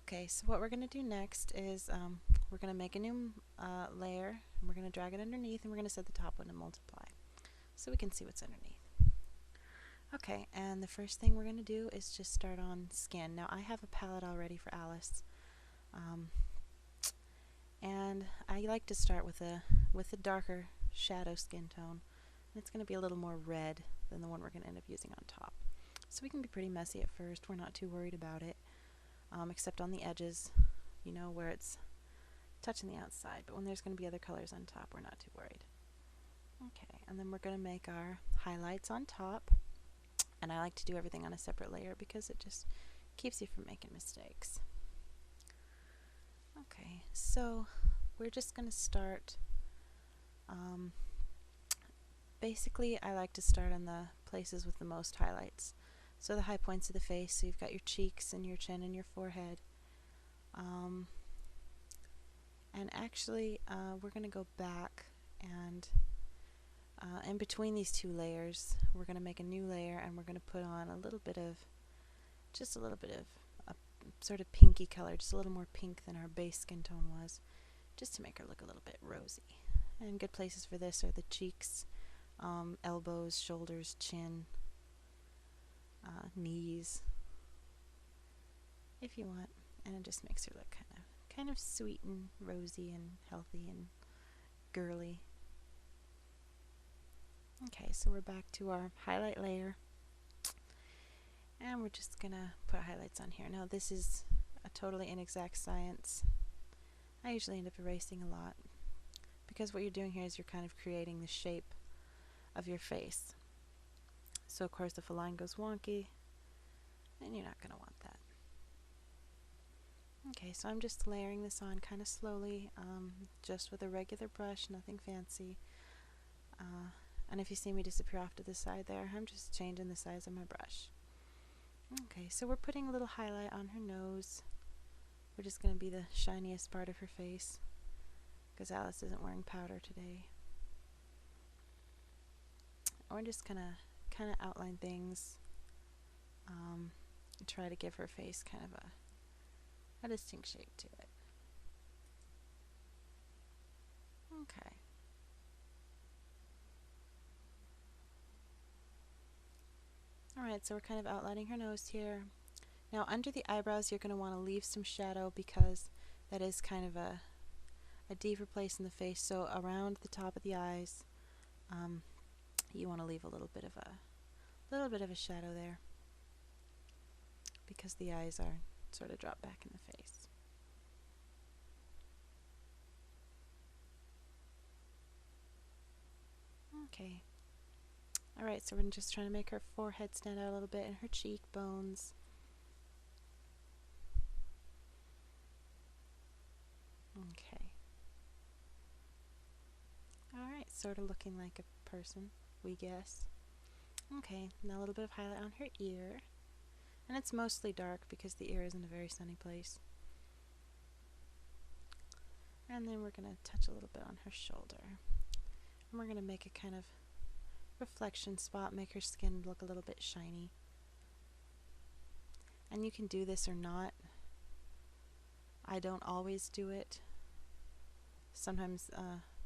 Okay, so what we're going to do next is we're going to make a new layer, and we're going to drag it underneath, and we're going to set the top one to multiply so we can see what's underneath. Okay, and the first thing we're going to do is just start on skin. Now I have a palette already for Alice, and I like to start with a darker shadow skin tone, and it's going to be a little more red than the one we're going to end up using on top. So we can be pretty messy at first. We're not too worried about it, except on the edges, you know, where it's touching the outside. But when there's going to be other colors on top, we're not too worried. Okay, and then we're going to make our highlights on top. And I like to do everything on a separate layer because it just keeps you from making mistakes. Okay, so we're just going to start. Basically, I like to start on the places with the most highlights. So the high points of the face, so you've got your cheeks and your chin and your forehead. And actually, we're going to go back and in between these two layers, we're going to make a new layer, and we're going to put on a little bit of, just a little bit of a sort of pinky color, just a little more pink than our base skin tone was, just to make her look a little bit rosy. And good places for this are the cheeks, elbows, shoulders, chin, knees, if you want, and it just makes her look kind of sweet and rosy and healthy and girly. Okay, so we're back to our highlight layer, and we're just gonna put highlights on here. Now this is a totally inexact science. I usually end up erasing a lot because what you're doing here is you're kind of creating the shape of your face. So of course if a line goes wonky, then you're not going to want that. Okay, so I'm just layering this on kind of slowly, just with a regular brush, nothing fancy. And if you see me disappear off to the side there, I'm just changing the size of my brush. Okay, so we're putting a little highlight on her nose. We're just going to be the shiniest part of her face because Alice isn't wearing powder today. We're just going to kind of outline things, try to give her face kind of a distinct shape to it. Okay. Alright, so we're kind of outlining her nose here. Now under the eyebrows you're going to want to leave some shadow because that is kind of a deeper place in the face, so around the top of the eyes you want to leave a little bit of a shadow there because the eyes are sort of drop back in the face. Okay. Alright, so we're just trying to make her forehead stand out a little bit and her cheekbones. Okay. Alright, sort of looking like a person, we guess. Okay, now a little bit of highlight on her ear. And it's mostly dark because the ear isn't a very sunny place. And then we're going to touch a little bit on her shoulder. And we're going to make a kind of reflection spot, make her skin look a little bit shiny. And you can do this or not. I don't always do it. Sometimes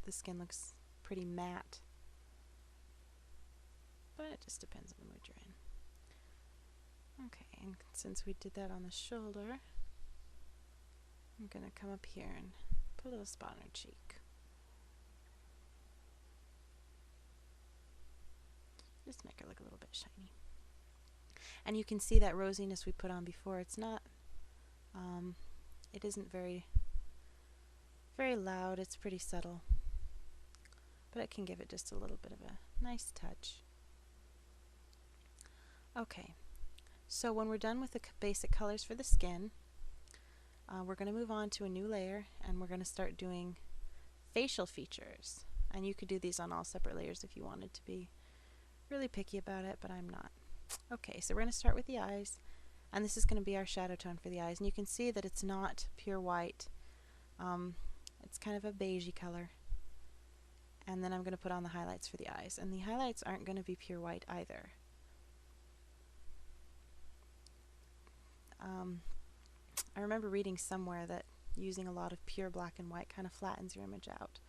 the skin looks pretty matte. But it just depends on the mood you're in. Okay, and since we did that on the shoulder, I'm going to come up here and put a little spot on her cheek. Just make her look a little bit shiny. And you can see that rosiness we put on before. It's not, it isn't very loud. It's pretty subtle. But it can give it just a little bit of a nice touch. Okay, so when we're done with the basic colors for the skin, we're going to move on to a new layer, and we're going to start doing facial features. And you could do these on all separate layers if you wanted to be really picky about it, but I'm not. Okay, so we're going to start with the eyes, and this is going to be our shadow tone for the eyes. And you can see that it's not pure white. It's kind of a beigey color. And then I'm going to put on the highlights for the eyes. And the highlights aren't going to be pure white either. I remember reading somewhere that using a lot of pure black and white kind of flattens your image out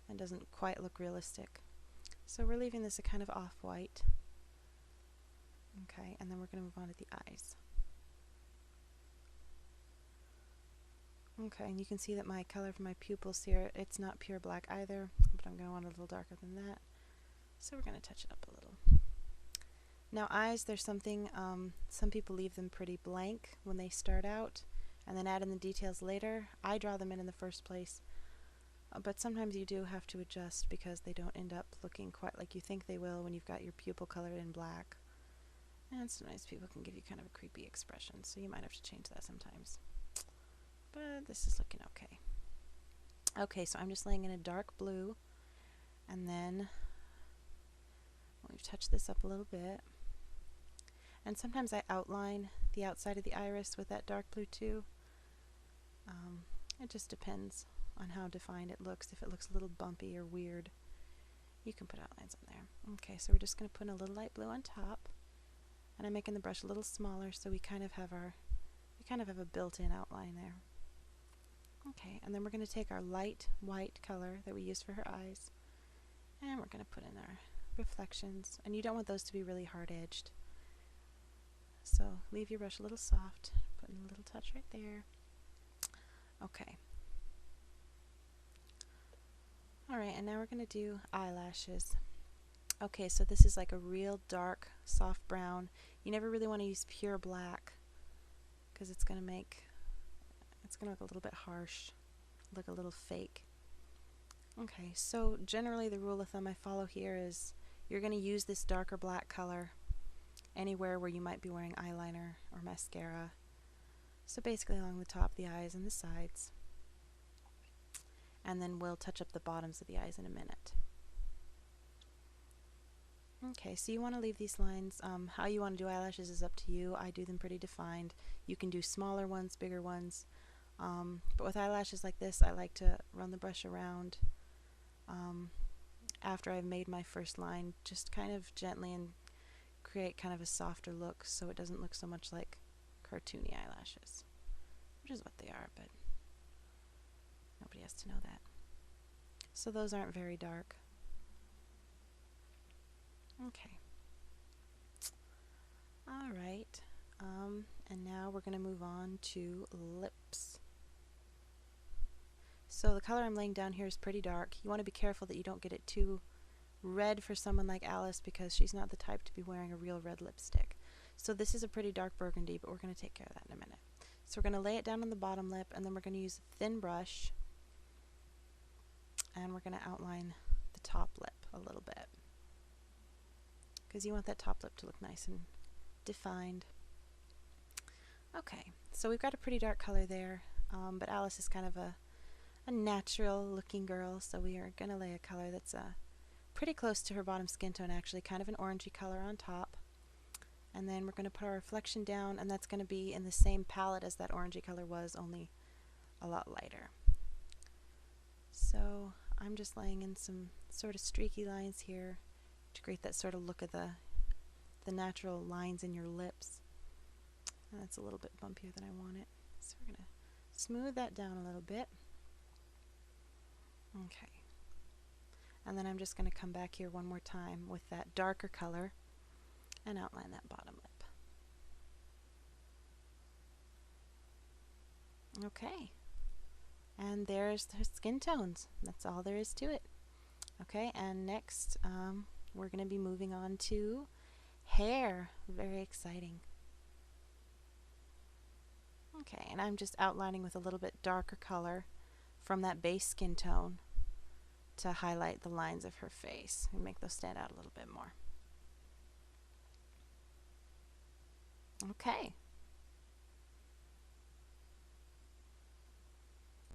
and doesn't quite look realistic. So we're leaving this a kind of off-white. Okay, and then we're going to move on to the eyes. Okay, and you can see that my color for my pupils here, it's not pure black either, but I'm going to want it a little darker than that. So we're going to touch it up a little. Now eyes, there's something, some people leave them pretty blank when they start out and then add in the details later. I draw them in the first place, but sometimes you do have to adjust because they don't end up looking quite like you think they will when you've got your pupil colored in black. And sometimes people can give you kind of a creepy expression, so you might have to change that sometimes. But this is looking okay. Okay, so I'm just laying in a dark blue, and then we've touched this up a little bit. And sometimes I outline the outside of the iris with that dark blue too. It just depends on how defined it looks. If it looks a little bumpy or weird, you can put outlines on there. Okay, so we're just going to put in a little light blue on top, and I'm making the brush a little smaller so we kind of have a built-in outline there. Okay, and then we're going to take our light white color that we used for her eyes, and we're going to put in our reflections, and you don't want those to be really hard-edged. So leave your brush a little soft, put in a little touch right there. Okay. Alright, and now we're going to do eyelashes. Okay, so this is like a real dark, soft brown. You never really want to use pure black because it's going to look a little bit harsh, look a little fake. Okay, so generally the rule of thumb I follow here is you're going to use this darker black color anywhere where you might be wearing eyeliner or mascara. So basically along the top of the eyes and the sides. And then we'll touch up the bottoms of the eyes in a minute. Okay, so you want to leave these lines, how you want to do eyelashes is up to you. I do them pretty defined. You can do smaller ones, bigger ones. But with eyelashes like this, I like to run the brush around after I've made my first line, just kind of gently, and create kind of a softer look so it doesn't look so much like cartoony eyelashes, which is what they are, but nobody has to know that. So those aren't very dark. Okay. Alright, and now we're going to move on to lips. So the color I'm laying down here is pretty dark. You want to be careful that you don't get it too red for someone like Alice because she's not the type to be wearing a real red lipstick. So this is a pretty dark burgundy, but we're going to take care of that in a minute. So we're going to lay it down on the bottom lip, and then we're going to use a thin brush, and we're going to outline the top lip a little bit because you want that top lip to look nice and defined. Okay, so we've got a pretty dark color there, but Alice is kind of a natural looking girl, so we are going to lay a color that's pretty close to her bottom skin tone, actually, kind of an orangey color on top. And then we're going to put our reflection down, and that's going to be in the same palette as that orangey color was, only a lot lighter. So I'm just laying in some sort of streaky lines here to create that sort of look of the natural lines in your lips. And that's a little bit bumpier than I want it. So we're going to smooth that down a little bit. Okay. And then I'm just going to come back here one more time with that darker color and outline that bottom lip. Okay. And there's the skin tones. That's all there is to it. Okay, and next we're going to be moving on to hair. Very exciting. Okay, and I'm just outlining with a little bit darker color from that base skin tone to highlight the lines of her face and make those stand out a little bit more. Okay,